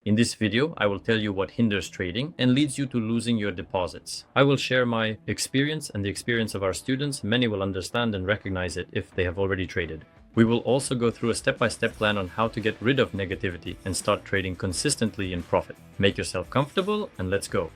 In this video, I will tell you what hinders trading and leads you to losing your deposits. I will share my experience and the experience of our students. Many will understand and recognize it if they have already traded. We will also go through a step-by-step plan on how to get rid of negativity and start trading consistently in profit. Make yourself comfortable and let's go.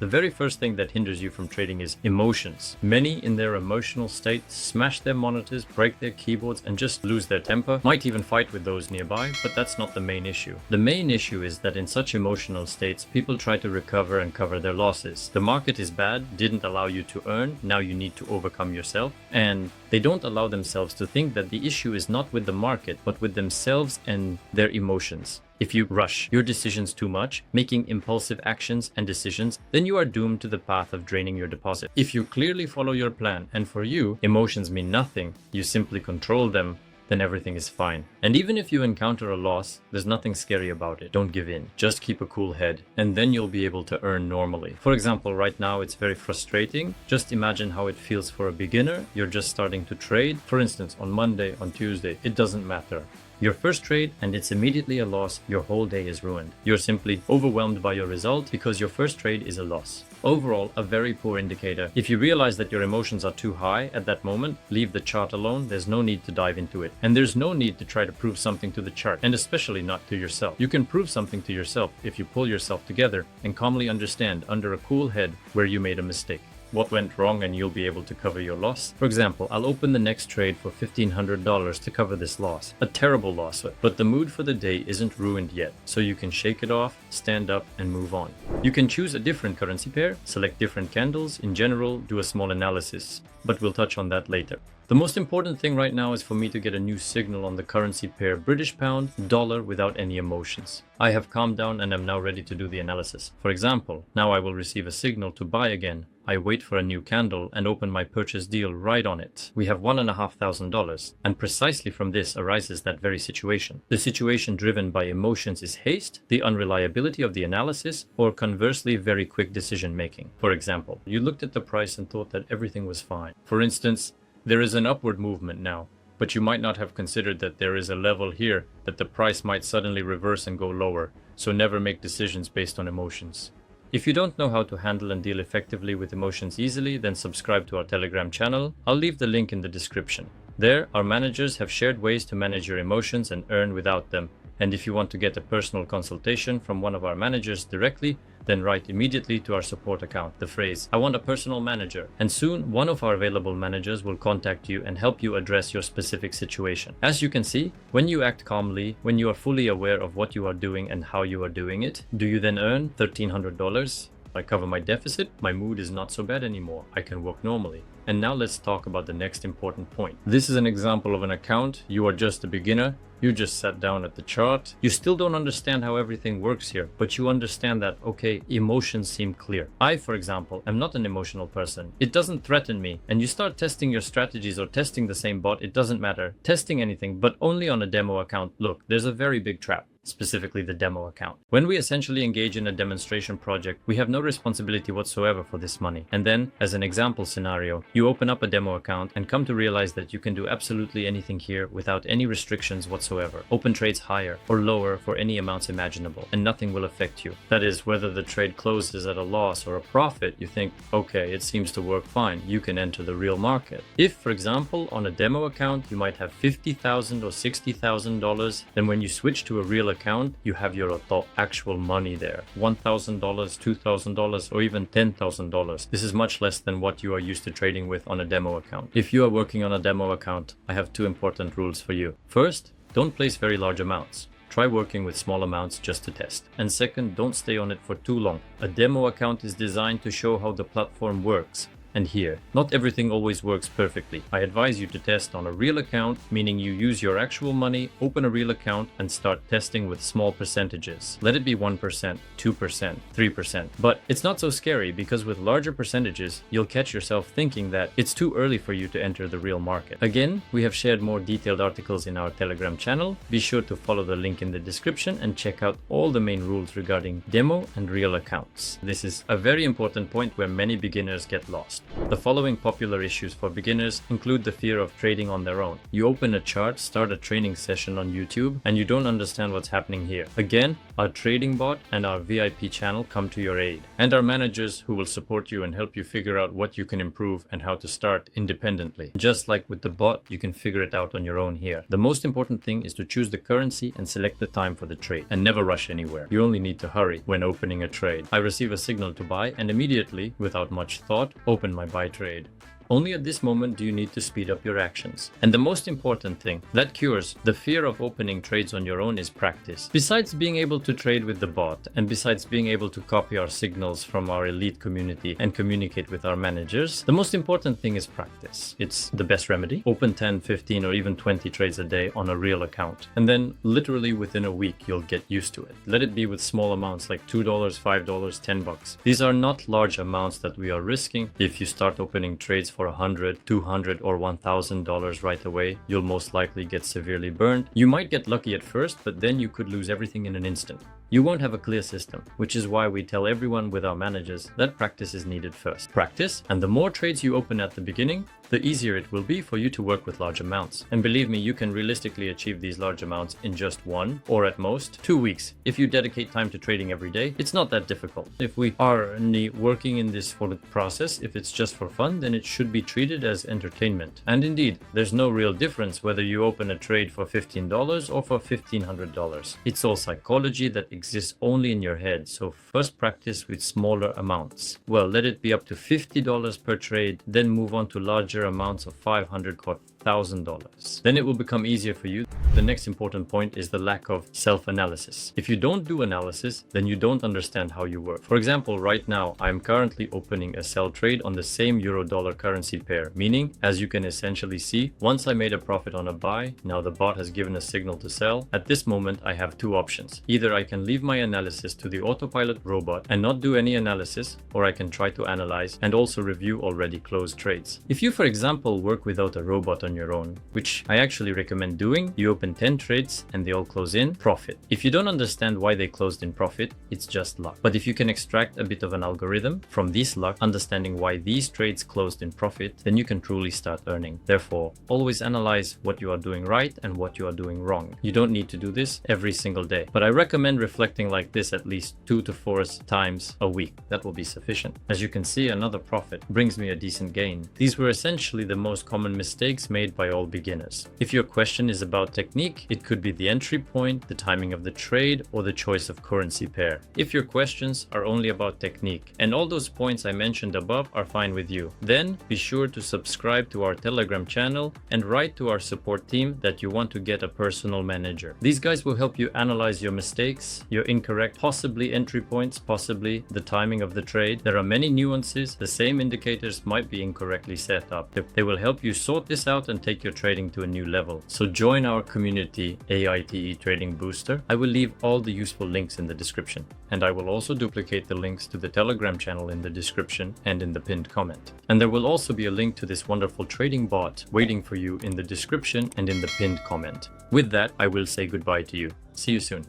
The very first thing that hinders you from trading is emotions. Many in their emotional state smash their monitors, break their keyboards, and just lose their temper. Might even fight with those nearby, but that's not the main issue. The main issue is that in such emotional states, people try to recover and cover their losses. The market is bad, didn't allow you to earn, now you need to overcome yourself. And they don't allow themselves to think that the issue is not with the market, but with themselves and their emotions. If you rush your decisions too much, making impulsive actions and decisions, then you are doomed to the path of draining your deposit. If you clearly follow your plan and for you, emotions mean nothing, you simply control them, then everything is fine. And even if you encounter a loss, there's nothing scary about it. Don't give in. Just keep a cool head, and then you'll be able to earn normally. For example, right now it's very frustrating. Just imagine how it feels for a beginner. You're just starting to trade. For instance, on Monday, on Tuesday, it doesn't matter. Your first trade and it's immediately a loss, your whole day is ruined. You're simply overwhelmed by your result because your first trade is a loss. Overall, a very poor indicator. If you realize that your emotions are too high at that moment, leave the chart alone. There's no need to dive into it. And there's no need to try to prove something to the chart, and especially not to yourself. You can prove something to yourself if you pull yourself together and calmly understand under a cool head where you made a mistake. What went wrong, and you'll be able to cover your loss. For example, I'll open the next trade for $1,500 to cover this loss. A terrible loss, but the mood for the day isn't ruined yet, so you can shake it off, stand up, and move on. You can choose a different currency pair, select different candles, in general, do a small analysis, but we'll touch on that later. The most important thing right now is for me to get a new signal on the currency pair British pound, dollar without any emotions. I have calmed down and am now ready to do the analysis. For example, now I will receive a signal to buy again. I wait for a new candle and open my purchase deal right on it. We have $1,500, and precisely from this arises that very situation. The situation driven by emotions is haste, the unreliability of the analysis, or conversely very quick decision making. For example, you looked at the price and thought that everything was fine. For instance, there is an upward movement now, but you might not have considered that there is a level here that the price might suddenly reverse and go lower, so never make decisions based on emotions. If you don't know how to handle and deal effectively with emotions easily, then subscribe to our Telegram channel. I'll leave the link in the description. There, our managers have shared ways to manage your emotions and earn without them. And if you want to get a personal consultation from one of our managers directly, then write immediately to our support account the phrase, "I want a personal manager," and soon one of our available managers will contact you and help you address your specific situation. As you can see, when you act calmly, when you are fully aware of what you are doing and how you are doing it, do you then earn $1,300? I cover my deficit, my mood is not so bad anymore, I can work normally. And now let's talk about the next important point. This is an example of an account. You are just a beginner. You just sat down at the chart. You still don't understand how everything works here, but you understand that, okay, emotions seem clear. I, for example, am not an emotional person. It doesn't threaten me. And you start testing your strategies or testing the same bot, it doesn't matter. Testing anything, but only on a demo account. Look, there's a very big trap. Specifically the demo account. When we essentially engage in a demonstration project, we have no responsibility whatsoever for this money. And then, as an example scenario, you open up a demo account and come to realize that you can do absolutely anything here without any restrictions whatsoever. Open trades higher or lower for any amounts imaginable, and nothing will affect you. That is, whether the trade closes at a loss or a profit, you think, okay, it seems to work fine, you can enter the real market. If, for example, on a demo account, you might have $50,000 or $60,000, then when you switch to a real account, you have your actual money there. $1,000, $2,000, or even $10,000. This is much less than what you are used to trading with on a demo account. If you are working on a demo account, I have two important rules for you. First, don't place very large amounts. Try working with small amounts just to test. And second, don't stay on it for too long. A demo account is designed to show how the platform works. And here, not everything always works perfectly. I advise you to test on a real account, meaning you use your actual money, open a real account, and start testing with small percentages. Let it be 1%, 2%, 3%. But it's not so scary because with larger percentages, you'll catch yourself thinking that it's too early for you to enter the real market. Again, we have shared more detailed articles in our Telegram channel. Be sure to follow the link in the description and check out all the main rules regarding demo and real accounts. This is a very important point where many beginners get lost. The following popular issues for beginners include the fear of trading on their own. You open a chart, start a training session on YouTube, and you don't understand what's happening here. Again, our trading bot and our VIP channel come to your aid, and our managers who will support you and help you figure out what you can improve and how to start independently. Just like with the bot, you can figure it out on your own here. The most important thing is to choose the currency and select the time for the trade, and never rush anywhere. You only need to hurry when opening a trade. I receive a signal to buy and immediately, without much thought, open my buy trade. Only at this moment do you need to speed up your actions. And the most important thing that cures the fear of opening trades on your own is practice. Besides being able to trade with the bot, and besides being able to copy our signals from our elite community and communicate with our managers, the most important thing is practice. It's the best remedy. Open 10, 15 or even 20 trades a day on a real account. And then literally within a week, you'll get used to it. Let it be with small amounts like $2, $5, $10. These are not large amounts that we are risking. If you start opening trades for $100, $200 or $1,000 right away, you'll most likely get severely burned. You might get lucky at first, but then you could lose everything in an instant. You won't have a clear system, which is why we tell everyone with our managers that practice is needed first. Practice, and the more trades you open at the beginning, the easier it will be for you to work with large amounts. And believe me, you can realistically achieve these large amounts in just 1 or at most 2 weeks. If you dedicate time to trading every day, it's not that difficult. If we are only working in this for the process, if it's just for fun, then it should be treated as entertainment. And indeed, there's no real difference whether you open a trade for $15 or for $1,500. It's all psychology that exists only in your head, so first practice with smaller amounts. Well, let it be up to $50 per trade, then move on to larger amounts of $500 or $1,000. Then it will become easier for you. The next important point is the lack of self-analysis. If you don't do analysis, then you don't understand how you work. For example, right now, I'm currently opening a sell trade on the same euro-dollar currency pair, meaning, as you can essentially see, once I made a profit on a buy, now the bot has given a signal to sell. At this moment, I have 2 options. Either I can leave my analysis to the autopilot robot and not do any analysis, or I can try to analyze and also review already closed trades. If you, for example, work without a robot on your own, which I actually recommend doing, you open 10 trades and they all close in profit. If you don't understand why they closed in profit, it's just luck. But if you can extract a bit of an algorithm from this luck, understanding why these trades closed in profit, then you can truly start earning. Therefore, always analyze what you are doing right and what you are doing wrong. You don't need to do this every single day, but I recommend reflecting like this at least 2 to 4 times a week. That will be sufficient. As you can see, another profit brings me a decent gain. These were essentially the most common mistakes made by all beginners. If your question is about technique, it could be the entry point, the timing of the trade, or the choice of currency pair. If your questions are only about technique, and all those points I mentioned above are fine with you, then be sure to subscribe to our Telegram channel and write to our support team that you want to get a personal manager. These guys will help you analyze your mistakes, your incorrect, possibly entry points, possibly the timing of the trade. There are many nuances. The same indicators might be incorrectly set up. They will help you sort this out and take your trading to a new level. So join our community, AITA Trading Booster. I will leave all the useful links in the description, and I will also duplicate the links to the Telegram channel in the description and in the pinned comment. And there will also be a link to this wonderful trading bot waiting for you in the description and in the pinned comment. With that, I will say goodbye to you. See you soon.